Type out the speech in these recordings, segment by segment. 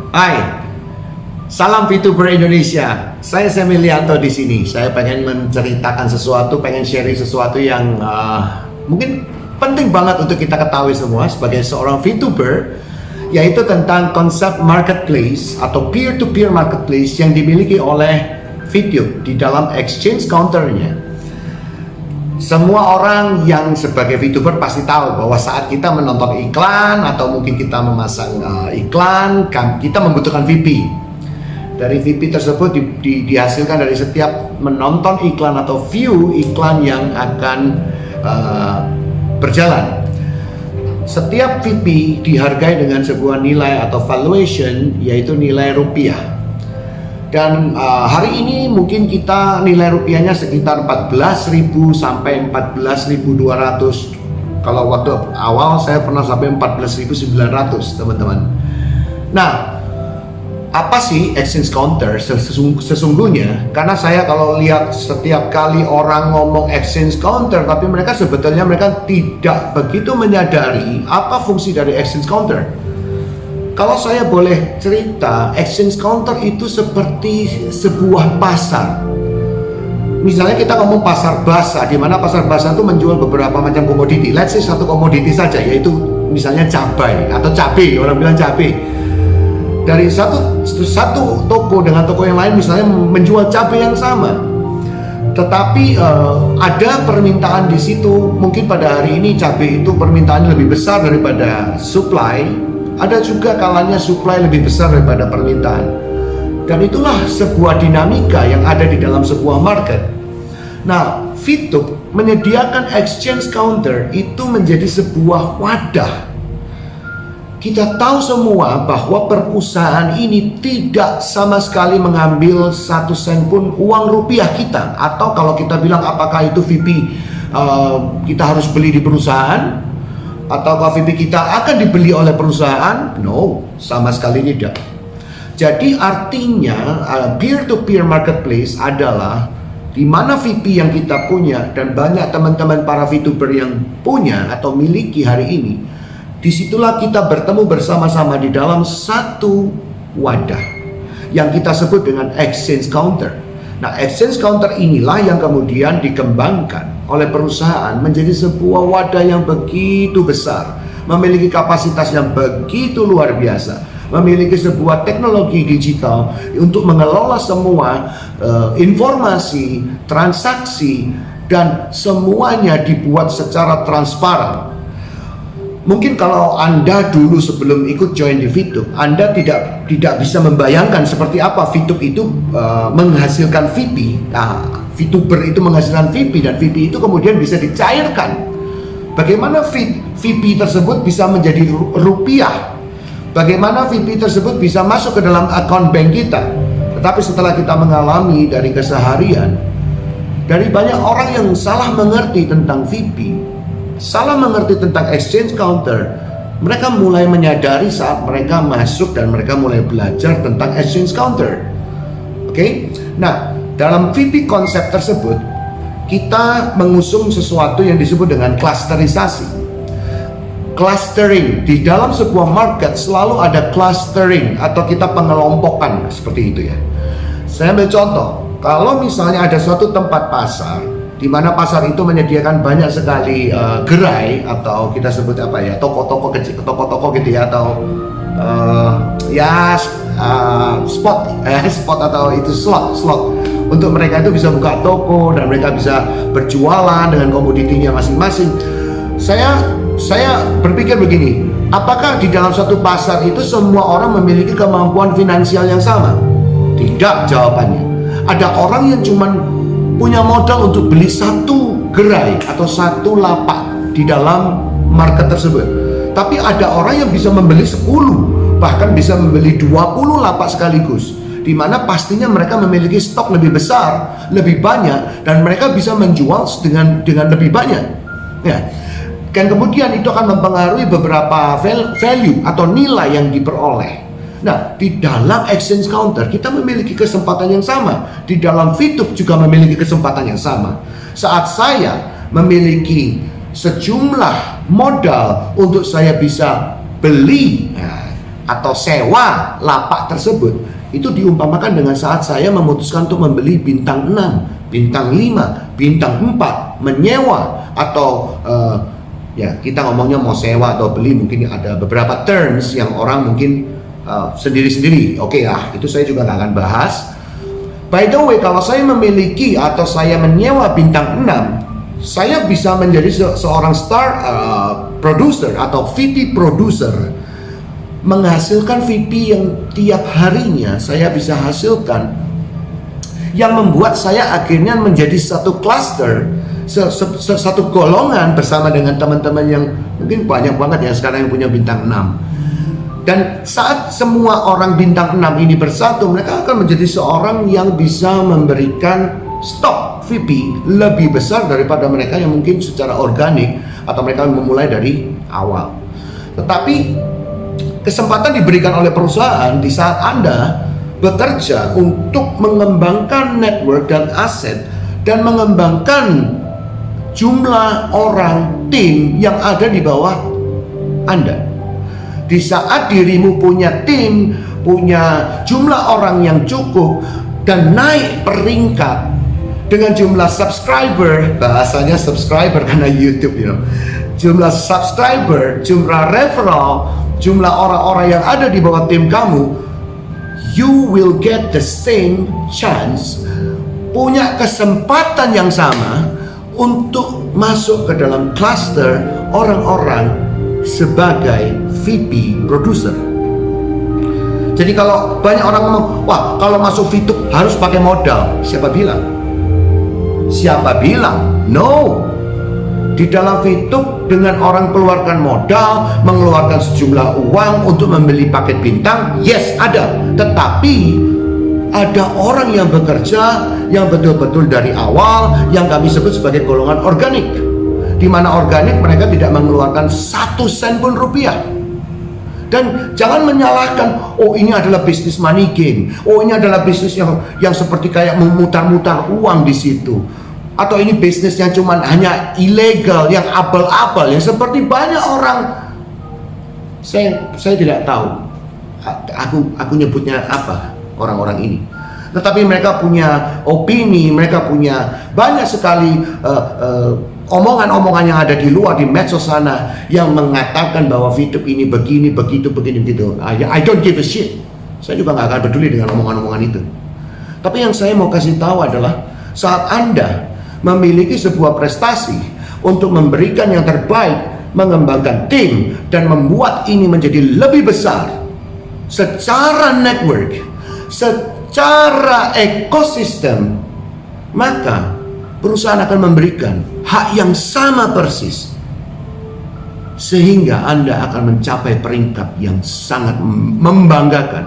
Hai, salam VTuber Indonesia. Saya Semilianto di sini. Saya pengen menceritakan sesuatu, pengen sharing sesuatu yang mungkin penting banget untuk kita ketahui semua sebagai seorang VTuber, yaitu tentang konsep marketplace atau peer-to-peer marketplace yang dimiliki oleh VTube di dalam exchange counternya. Semua orang yang sebagai VTuber pasti tahu bahwa saat kita menonton iklan atau mungkin kita memasang iklan, kita membutuhkan VP. Dari VP tersebut dihasilkan dari setiap menonton iklan atau view iklan yang akan berjalan. Setiap VP dihargai dengan sebuah nilai atau valuation, yaitu nilai rupiah. Dan hari ini mungkin kita nilai rupiahnya sekitar 14.000 sampai 14.200. Kalau waktu awal saya pernah sampai 14.900, teman-teman. Nah, apa sih exchange counter sesungguhnya? Karena saya kalau lihat setiap kali orang ngomong exchange counter, tapi mereka sebetulnya tidak begitu menyadari apa fungsi dari exchange counter. Kalau saya boleh cerita, exchange counter itu seperti sebuah pasar. Misalnya kita ngomong pasar basah, di mana pasar basah itu menjual beberapa macam komoditi. Let's say satu komoditi saja, yaitu misalnya cabai atau cabai, orang bilang cabai. Dari satu toko dengan toko yang lain misalnya menjual cabai yang sama. Tetapi ada permintaan di situ. Mungkin pada hari ini cabai itu permintaannya lebih besar daripada supply. Ada juga kalanya supply lebih besar daripada permintaan. Dan itulah sebuah dinamika yang ada di dalam sebuah market. Nah, VTube menyediakan exchange counter itu menjadi sebuah wadah. Kita tahu semua bahwa perusahaan ini tidak sama sekali mengambil 1 sen pun uang rupiah kita. Atau kalau kita bilang apakah itu VP kita harus beli di perusahaan, atau VP kita akan dibeli oleh perusahaan? No, sama sekali tidak. Jadi artinya peer-to-peer marketplace adalah di mana VP yang kita punya dan banyak teman-teman para VTuber yang punya atau miliki hari ini. Disitulah kita bertemu bersama-sama di dalam satu wadah yang kita sebut dengan exchange counter. Nah, exchange counter inilah yang kemudian dikembangkan oleh perusahaan menjadi sebuah wadah yang begitu besar, memiliki kapasitas yang begitu luar biasa, memiliki sebuah teknologi digital untuk mengelola semua informasi, transaksi, dan semuanya dibuat secara transparan. Mungkin kalau Anda dulu sebelum ikut join di VTube, Anda tidak bisa membayangkan seperti apa VTube itu menghasilkan VP. Nah, VTuber itu menghasilkan VP dan VP itu kemudian bisa dicairkan. Bagaimana VP tersebut bisa menjadi rupiah? Bagaimana VP tersebut bisa masuk ke dalam account bank kita? Tetapi setelah kita mengalami dari keseharian, dari banyak orang yang salah mengerti tentang VP, salah mengerti tentang exchange counter, mereka mulai menyadari saat mereka masuk dan mereka mulai belajar tentang exchange counter. Oke? Nah, dalam VP konsep tersebut, kita mengusung sesuatu yang disebut dengan clusterisasi. Clustering, di dalam sebuah market selalu ada clustering atau kita pengelompokan seperti itu ya. Saya ambil contoh, kalau misalnya ada suatu tempat pasar, di mana pasar itu menyediakan banyak sekali gerai atau kita sebut apa ya, toko-toko kecil, toko-toko gitu ya, atau spot atau itu slot untuk mereka itu bisa buka toko dan mereka bisa berjualan dengan komoditinya masing-masing. Saya berpikir begini, apakah di dalam satu pasar itu semua orang memiliki kemampuan finansial yang sama? Tidak, jawabannya. Ada orang yang cuman punya modal untuk beli satu gerai atau satu lapak di dalam market tersebut. Tapi ada orang yang bisa membeli 10, bahkan bisa membeli 20 lapak sekaligus, di mana pastinya mereka memiliki stok lebih besar, lebih banyak, dan mereka bisa menjual dengan lebih banyak. Ya. Dan kemudian itu akan mempengaruhi beberapa value atau nilai yang diperoleh. Nah, di dalam exchange counter kita memiliki kesempatan yang sama. Di dalam VTube juga memiliki kesempatan yang sama. Saat saya memiliki sejumlah modal untuk saya bisa beli atau sewa lapak tersebut, itu diumpamakan dengan saat saya memutuskan untuk membeli bintang 6, bintang 5, bintang 4, menyewa atau ya kita ngomongnya mau sewa atau beli, mungkin ada beberapa terms yang orang mungkin sendiri-sendiri. Oke lah, itu saya juga nggak akan bahas. By the way, kalau saya memiliki atau saya menyewa bintang 6, saya bisa menjadi seorang star producer atau VP producer, menghasilkan VP yang tiap harinya saya bisa hasilkan, yang membuat saya akhirnya menjadi satu cluster, satu golongan bersama dengan teman-teman yang mungkin banyak banget ya sekarang yang punya bintang 6. Dan saat semua orang bintang 6 ini bersatu, mereka akan menjadi seorang yang bisa memberikan stok VP lebih besar daripada mereka yang mungkin secara organik atau mereka memulai dari awal. Tetapi kesempatan diberikan oleh perusahaan di saat Anda bekerja untuk mengembangkan network dan aset dan mengembangkan jumlah orang tim yang ada di bawah Anda. Di saat dirimu punya tim, punya jumlah orang yang cukup dan naik peringkat dengan jumlah subscriber, bahasanya subscriber karena YouTube, jumlah subscriber, jumlah referral, jumlah orang-orang yang ada di bawah tim kamu, you will get the same chance, punya kesempatan yang sama untuk masuk ke dalam cluster orang-orang sebagai VP producer. Jadi kalau banyak orang ngomong, wah kalau masuk VTube harus pakai modal, siapa bilang? Siapa bilang? No. Di dalam VTube dengan orang keluarkan modal, mengeluarkan sejumlah uang untuk membeli paket bintang, yes ada. Tetapi ada orang yang bekerja yang betul-betul dari awal, yang kami sebut sebagai golongan organik, di mana organik mereka tidak mengeluarkan 1 sen pun rupiah. Dan jangan menyalahkan, oh ini adalah bisnis money game, oh ini adalah bisnis yang seperti kayak memutar-mutar uang di situ, atau ini bisnis yang cuman hanya ilegal, yang abal-abal, yang seperti banyak orang. Saya tidak tahu aku nyebutnya apa orang-orang ini, tetapi mereka punya opini, mereka punya banyak sekali omongan-omongan yang ada di luar, di medsos sana, yang mengatakan bahwa VTube ini begini, begitu, begini, begitu. I don't give a shit. Saya juga nggak akan peduli dengan omongan-omongan itu. Tapi yang saya mau kasih tahu adalah, saat Anda memiliki sebuah prestasi untuk memberikan yang terbaik, mengembangkan tim, dan membuat ini menjadi lebih besar secara network, secara ekosistem, maka perusahaan akan memberikan hak yang sama persis, sehingga Anda akan mencapai peringkat yang sangat membanggakan,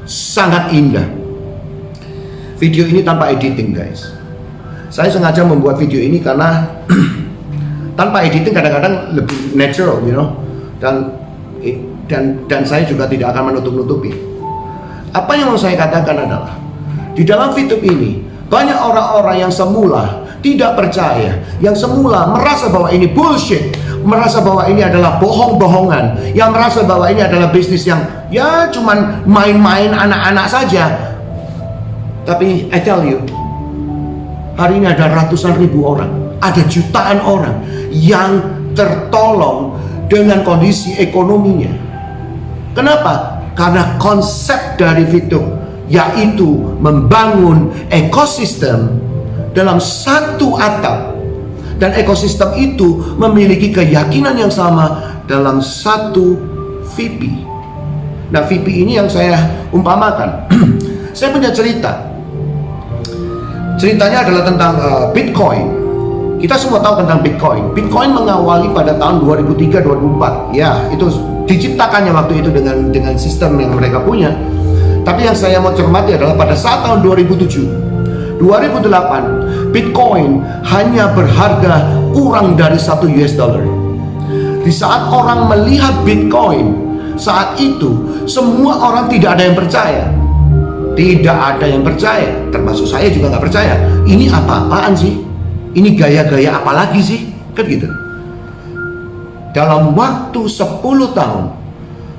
sangat indah. Video ini tanpa editing, guys. Saya sengaja membuat video ini karena tanpa editing kadang-kadang lebih natural, dan saya juga tidak akan menutup-nutupi. Apa yang mau saya katakan adalah, di dalam VTube ini banyak orang-orang yang semula tidak percaya, yang semula merasa bahwa ini bullshit, merasa bahwa ini adalah bohong-bohongan, yang merasa bahwa ini adalah bisnis yang ya cuman main-main anak-anak saja. Tapi I tell you, hari ini ada ratusan ribu orang, ada jutaan orang yang tertolong dengan kondisi ekonominya. Kenapa? Karena konsep dari VTube, yaitu membangun ekosistem dalam satu atap, dan ekosistem itu memiliki keyakinan yang sama dalam satu VP. Nah, VP ini yang saya umpamakan. Saya punya cerita. Ceritanya adalah tentang Bitcoin. Kita semua tahu tentang Bitcoin. Bitcoin mengawali pada tahun 2003-2004. Ya, itu diciptakannya waktu itu dengan sistem yang mereka punya. Tapi yang saya mau cermati adalah pada saat tahun 2007, 2008, Bitcoin hanya berharga kurang dari $1. Di saat orang melihat Bitcoin saat itu, semua orang tidak ada yang percaya. Tidak ada yang percaya, termasuk saya juga nggak percaya. Ini apa-apaan sih? Ini gaya-gaya apa lagi sih? Kan gitu. Dalam waktu 10 tahun,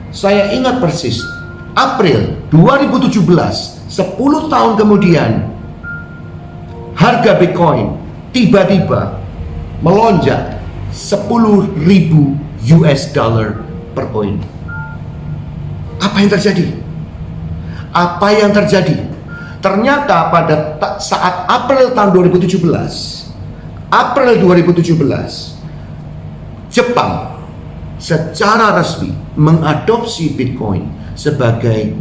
Saya ingat persis, April 2017, 10 tahun kemudian, harga Bitcoin tiba-tiba melonjak 10.000 US dollar per koin. Apa yang terjadi? Apa yang terjadi? Ternyata pada saat April tahun 2017, Jepang secara resmi mengadopsi Bitcoin sebagai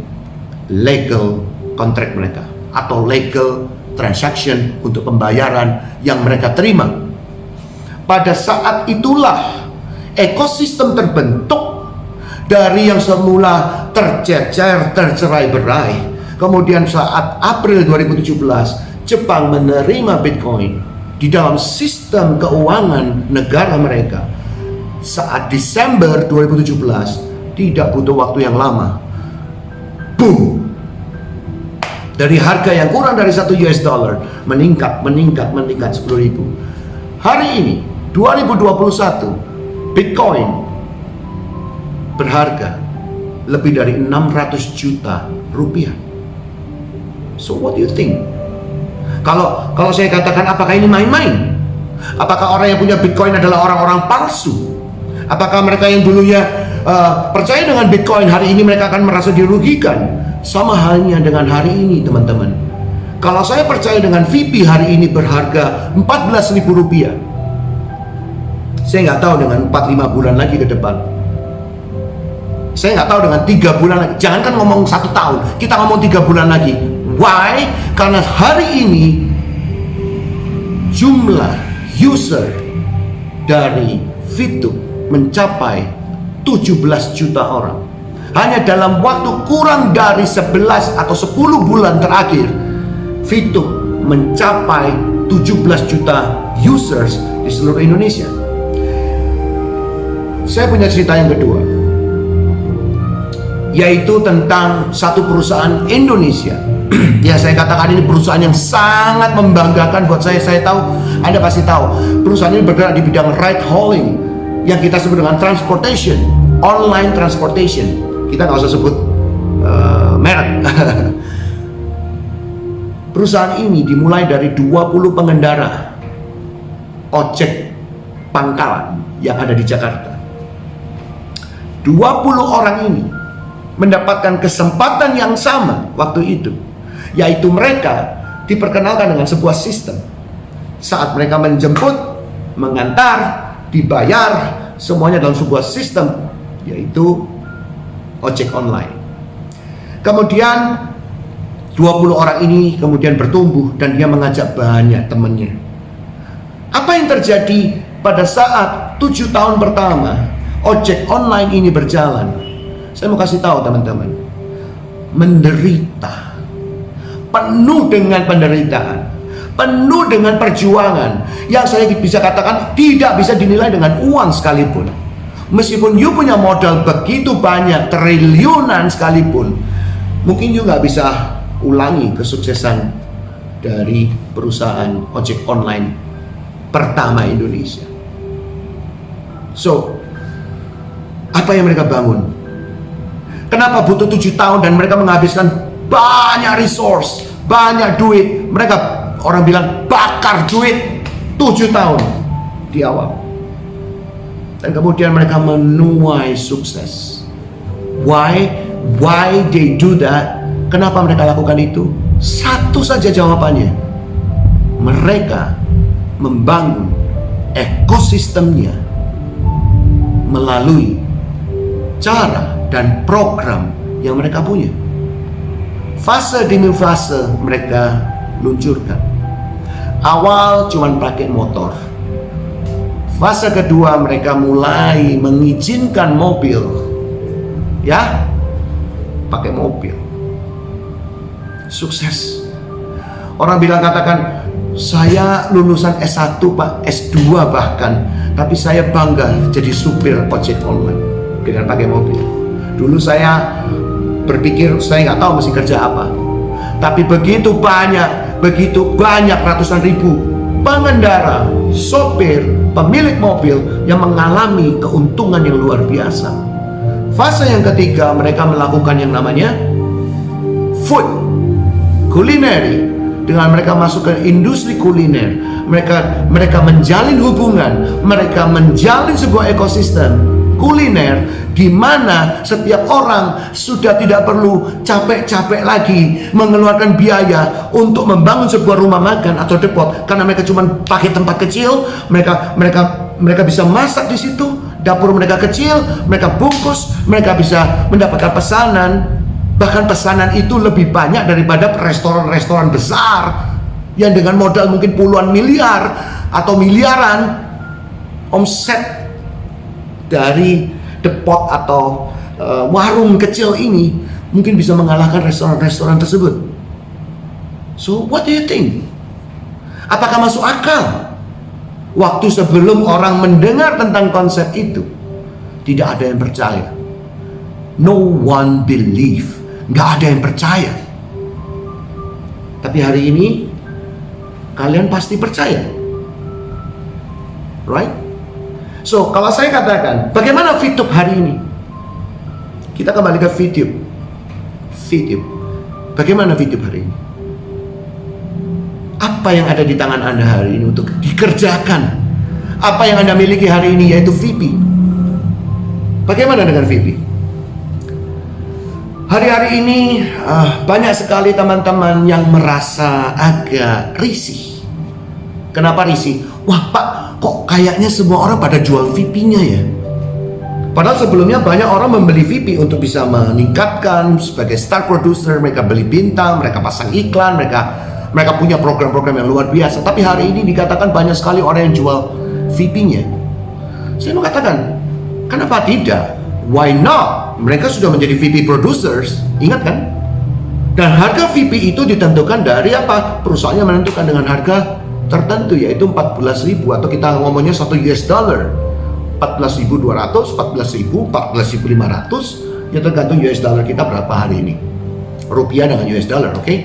legal contract mereka atau legal transaction untuk pembayaran yang mereka terima. Pada saat itulah ekosistem terbentuk dari yang semula tercecer, tercerai-berai. Kemudian saat April 2017, Jepang menerima Bitcoin di dalam sistem keuangan negara mereka. Saat Desember 2017, tidak butuh waktu yang lama, boom, dari harga yang kurang dari 1 US dollar meningkat 10.000. Hari ini 2021, Bitcoin berharga lebih dari 600 juta rupiah. So what do you think? Kalau saya katakan apakah ini main-main? Apakah orang yang punya Bitcoin adalah orang-orang palsu? Apakah mereka yang dulunya percaya dengan Bitcoin hari ini mereka akan merasa dirugikan? Sama halnya dengan hari ini, teman-teman. Kalau saya percaya dengan VP hari ini berharga 14.000 rupiah, saya nggak tahu dengan 4-5 bulan lagi ke depan. Saya nggak tahu dengan 3 bulan lagi. Jangankan ngomong 1 tahun, kita ngomong 3 bulan lagi. Why? Karena hari ini jumlah user dari VTube mencapai 17 juta orang. Hanya dalam waktu kurang dari 11 atau 10 bulan terakhir, VTube mencapai 17 juta users di seluruh Indonesia. Saya punya cerita yang kedua, yaitu tentang satu perusahaan Indonesia. Ya, saya katakan ini perusahaan yang sangat membanggakan buat saya. Saya tahu, Anda pasti tahu, perusahaan ini bergerak di bidang ride hauling, yang kita sebut dengan transportation, online transportation. Kita nggak usah sebut merek. Perusahaan ini dimulai dari 20 pengendara ojek pangkalan yang ada di Jakarta. 20 orang ini mendapatkan kesempatan yang sama waktu itu, yaitu mereka diperkenalkan dengan sebuah sistem. Saat mereka menjemput, mengantar, dibayar, semuanya dalam sebuah sistem, yaitu ojek online. Kemudian 20 orang ini kemudian bertumbuh dan dia mengajak banyak temannya. Apa yang terjadi pada saat 7 tahun pertama ojek online ini berjalan? Saya mau kasih tahu teman-teman, menderita, penuh dengan penderitaan, penuh dengan perjuangan yang saya bisa katakan tidak bisa dinilai dengan uang sekalipun. Meskipun you punya modal begitu banyak, triliunan sekalipun, mungkin you nggak bisa ulangi kesuksesan dari perusahaan ojek online pertama Indonesia. So, apa yang mereka bangun? Kenapa butuh 7 tahun dan mereka menghabiskan banyak resource, banyak duit? Mereka, orang bilang, bakar duit 7 tahun di awal. Dan kemudian mereka menuai sukses. Why they do that? Kenapa mereka lakukan itu? Satu saja jawabannya. Mereka membangun ekosistemnya melalui cara dan program yang mereka punya. Fase demi fase mereka luncurkan. Awal cuman pakai motor. Fase kedua mereka mulai mengizinkan mobil. Ya, pakai mobil. Sukses. Orang bilang, katakan, saya lulusan S1 Pak, S2 bahkan, tapi saya bangga jadi supir ojek online dengan pakai mobil. Dulu saya berpikir saya nggak tahu mesti kerja apa, tapi begitu banyak ratusan ribu pengendara, sopir, pemilik mobil yang mengalami keuntungan yang luar biasa. fase yang ketiga, mereka melakukan yang namanya food, culinary. Dengan mereka masuk ke industri kuliner, mereka menjalin hubungan, mereka menjalin sebuah ekosistem kuliner di mana setiap orang sudah tidak perlu capek-capek lagi mengeluarkan biaya untuk membangun sebuah rumah makan atau depot, karena mereka cuma pakai tempat kecil. Mereka bisa masak di situ, dapur mereka kecil, mereka bungkus, mereka bisa mendapatkan pesanan. Bahkan pesanan itu lebih banyak daripada restoran-restoran besar yang dengan modal mungkin puluhan miliar atau miliaran omset dari depot atau warung kecil ini mungkin bisa mengalahkan restoran-restoran tersebut. So what do you think? Apakah masuk akal? Waktu sebelum orang mendengar tentang konsep itu, tidak ada yang percaya. No one believe. Gak ada yang percaya. Tapi hari ini kalian pasti percaya, right? So kalau saya katakan, bagaimana VTube hari ini? Kita kembali ke VTube. Bagaimana VTube hari ini? Apa yang ada di tangan Anda hari ini untuk dikerjakan? Apa yang Anda miliki hari ini, yaitu VP. Bagaimana dengan VP? Hari-hari ini banyak sekali teman-teman yang merasa agak risih. Kenapa risih? Wah Pak, kok kayaknya semua orang pada jual VP-nya ya? Padahal sebelumnya banyak orang membeli VP untuk bisa meningkatkan sebagai star producer. Mereka beli bintang, mereka pasang iklan, mereka punya program-program yang luar biasa. Tapi hari ini dikatakan banyak sekali orang yang jual VP-nya. Saya mau katakan, kenapa tidak? Why not? Mereka sudah menjadi VP producers, ingat kan? Dan harga VP itu ditentukan dari apa? Perusahaannya menentukan dengan harga tertentu, yaitu 14.000 atau kita ngomongnya $1 14.200, 14.000, 14.500, ya tergantung US dollar kita berapa hari ini. Rupiah dengan US dollar, oke?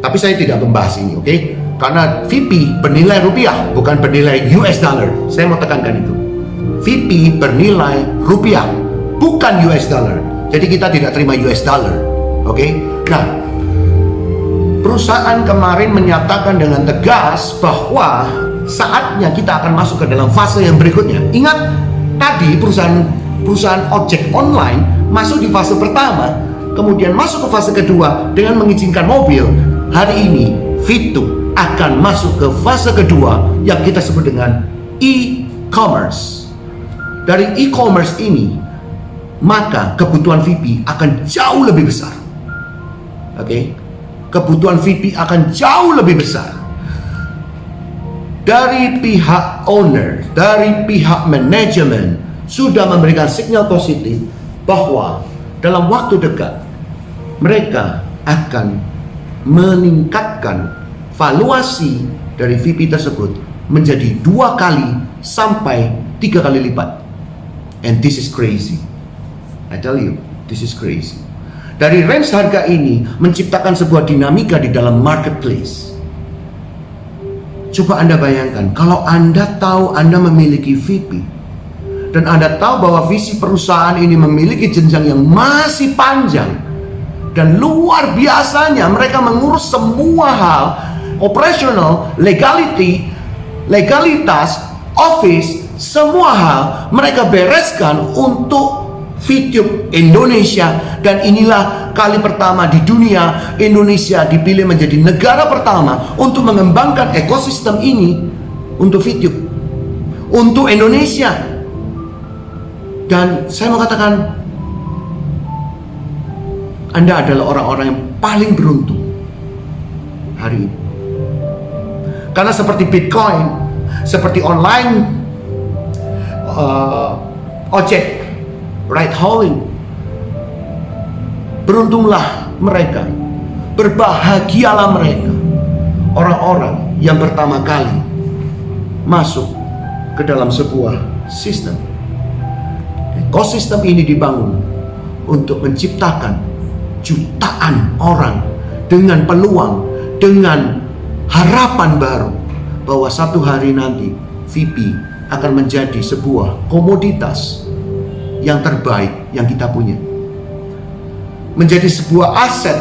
Tapi saya tidak membahas ini, oke? Karena VP bernilai rupiah, bukan bernilai US dollar. Saya mau tekankan itu. VP bernilai rupiah, bukan US dollar. Jadi kita tidak terima US dollar, oke? Nah, perusahaan kemarin menyatakan dengan tegas bahwa saatnya kita akan masuk ke dalam fase yang berikutnya. Ingat tadi perusahaan ojek online masuk di fase pertama, kemudian masuk ke fase kedua dengan mengizinkan mobil. Hari ini VTube akan masuk ke fase kedua yang kita sebut dengan e-commerce. Dari e-commerce ini, maka kebutuhan VP akan jauh lebih besar. Oke? Kebutuhan VP akan jauh lebih besar. Dari pihak owner, dari pihak manajemen sudah memberikan sinyal positif bahwa dalam waktu dekat mereka akan meningkatkan valuasi dari VP tersebut menjadi 2 kali sampai 3 kali lipat. And this is crazy. I tell you, this is crazy. Dari range harga ini menciptakan sebuah dinamika di dalam marketplace. Coba Anda bayangkan, kalau Anda tahu Anda memiliki VP dan Anda tahu bahwa visi perusahaan ini memiliki jenjang yang masih panjang dan luar biasanya, mereka mengurus semua hal operational, legality, legalitas, office, semua hal mereka bereskan untuk VTube Indonesia. Dan inilah kali pertama di dunia Indonesia dipilih menjadi negara pertama untuk mengembangkan ekosistem ini untuk VTube, untuk Indonesia. Dan saya mau katakan, Anda adalah orang-orang yang paling beruntung hari ini. Karena seperti Bitcoin, seperti online ojek, ride hauling, beruntunglah mereka, berbahagialah mereka, orang-orang yang pertama kali masuk ke dalam sebuah sistem. Ekosistem ini dibangun untuk menciptakan jutaan orang dengan peluang, dengan harapan baru bahwa satu hari nanti VP akan menjadi sebuah komoditas yang terbaik yang kita punya. Menjadi sebuah aset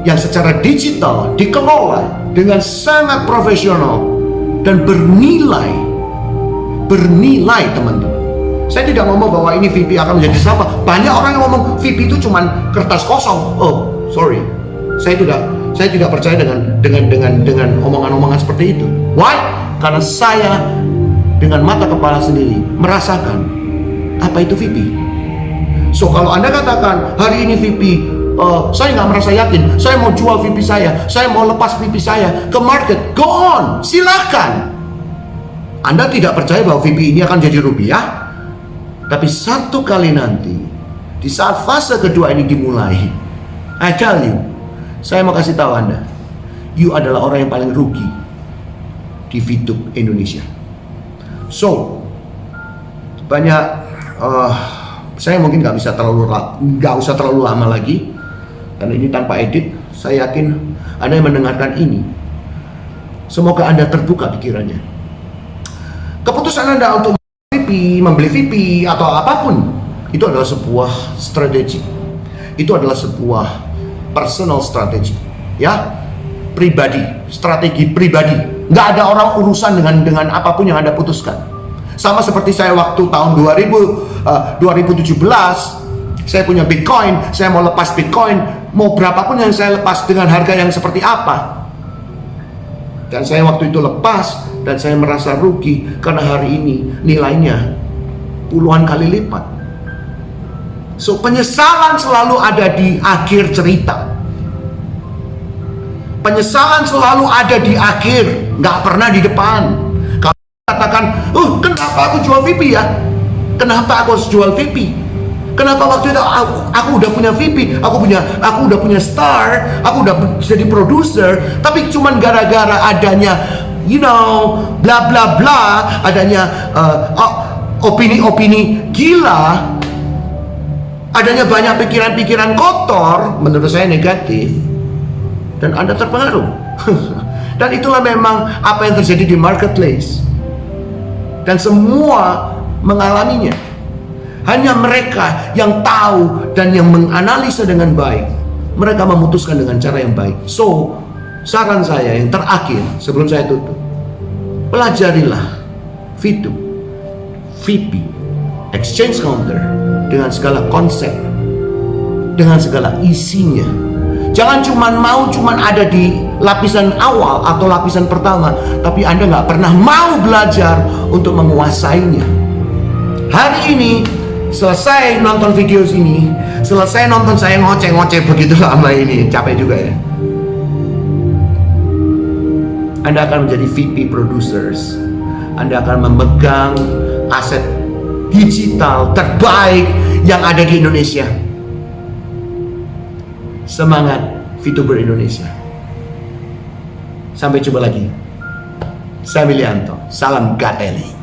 yang secara digital dikelola dengan sangat profesional dan bernilai teman-teman. Saya tidak ngomong bahwa ini VP akan menjadi apa. Banyak orang yang ngomong VP itu cuman kertas kosong. Oh, sorry. Saya tidak percaya dengan omongan-omongan seperti itu. Why? Karena saya dengan mata kepala sendiri merasakan apa itu VP. So kalau Anda katakan hari ini VP, saya nggak merasa yakin, saya mau jual VP saya mau lepas VP saya ke market, go on, silakan. Anda tidak percaya bahwa VP ini akan jadi rupiah, tapi satu kali nanti, di saat fase kedua ini dimulai, I tell you, saya mau kasih tahu Anda, you adalah orang yang paling rugi di VTube Indonesia. So banyak, saya mungkin nggak usah terlalu lama lagi, karena ini tanpa edit. Saya yakin Anda yang mendengarkan ini, semoga Anda terbuka pikirannya. Keputusan Anda untuk membeli VP atau apapun, itu adalah sebuah strategi. Itu adalah sebuah personal strategi, ya, pribadi, strategi pribadi. Nggak ada orang urusan dengan apapun yang Anda putuskan. Sama seperti saya waktu tahun 2017, saya punya Bitcoin, saya mau lepas Bitcoin, mau berapapun yang saya lepas dengan harga yang seperti apa. Dan saya waktu itu lepas, dan saya merasa rugi karena hari ini nilainya puluhan kali lipat. So penyesalan selalu ada di akhir cerita. Penyesalan selalu ada di akhir, nggak pernah di depan. Kalau katakan, kenapa aku jual VP ya? Kenapa aku harus jual VP? Kenapa waktu itu aku udah punya VP, aku udah punya Star, aku udah jadi produser, tapi cuman gara-gara adanya, bla bla bla, adanya opini-opini gila, adanya banyak pikiran-pikiran kotor, menurut saya negatif, dan Anda terpengaruh. Dan itulah memang apa yang terjadi di marketplace, dan semua mengalaminya. Hanya mereka yang tahu dan yang menganalisa dengan baik, mereka memutuskan dengan cara yang baik. So, saran saya yang terakhir sebelum saya tutup, pelajarilah VTube, VP, exchange counter dengan segala konsep, dengan segala isinya. Jangan cuman ada di lapisan awal atau lapisan pertama, tapi Anda nggak pernah mau belajar untuk menguasainya. Hari ini selesai nonton video ini, selesai nonton saya ngoceh-ngoceh begitu lama ini, capek juga ya. Anda akan menjadi VP producers. Anda akan memegang aset digital terbaik yang ada di Indonesia. Semangat VTuber Indonesia. Sampai jumpa lagi. Saya Milianto. Salam God Eli.